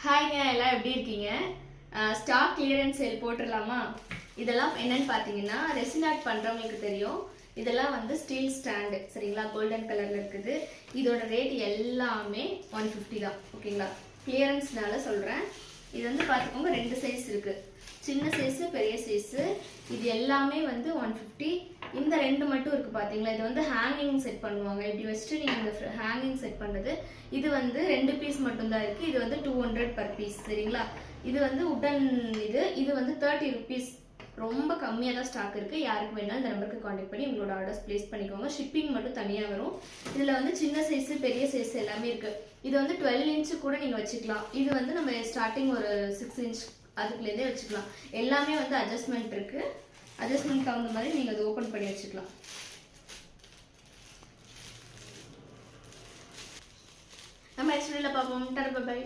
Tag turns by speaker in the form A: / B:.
A: ஹாய்ங்க, எல்லாம் எப்படி இருக்கீங்க? ஸ்டாக் கிளியரன்ஸ் சேல் போட்டுடலாமா? இதெல்லாம் என்னன்னு பார்த்தீங்கன்னா, ரெசின் ஆர்ட் பண்ணுறவங்களுக்கு தெரியும். இதெல்லாம் வந்து ஸ்டீல் ஸ்டாண்டு, சரிங்களா? கோல்டன் கலரில் இருக்குது. இதோட ரேட் எல்லாமே 150 தான், ஓகேங்களா? கிளியரன்ஸ்னால சொல்கிறேன். இது வந்து பார்த்துக்கோங்க, 2 சைஸ் இருக்குது. சின்ன சைஸு, பெரிய சைஸு. இது எல்லாமே வந்து 150. இந்த 2 மட்டும் இருக்குது பார்த்தீங்களா? இது வந்து ஹேங்கிங் செட் பண்ணுவாங்க. இப்படி வச்சுட்டு நீங்கள் இந்த ஹேங்கிங் செட் பண்ணுறது. இது வந்து 2 பீஸ் மட்டும்தான் இருக்குது. இது வந்து 200 பர் பீஸ், சரிங்களா? இது வந்து உடன் இது வந்து 30 ருபீஸ். ரொம்ப கம்மியாக தான் ஸ்டாக் இருக்குது. யாருக்கு வேணாலும் இந்த நம்பருக்கு காண்டாக்ட் பண்ணி உங்களோட ஆர்டர்ஸ் ப்ளேஸ் பண்ணிக்கோங்க. ஷிப்பிங் மட்டும் தனியாக வரும். இதில் வந்து சின்ன சைஸு, பெரிய சைஸ் எல்லாமே இருக்குது. இது வந்து 12 இன்ச்சு கூட நீங்கள் வச்சுக்கலாம். இது வந்து நம்ம ஸ்டார்டிங் ஒரு 6 இன்ச் அதுக்குலேருந்தே வச்சுக்கலாம். எல்லாமே வந்து அட்ஜஸ்ட்மெண்ட் இருக்குது. அட்ஜஸ்ட்மெண்ட் தகுந்த மாதிரி நீங்கள் அதை ஓப்பன் பண்ணி வச்சுக்கலாம். நம்ம நெக்ஸ்ட் வீடியோவில் பார்ப்போம். டாடா, பை.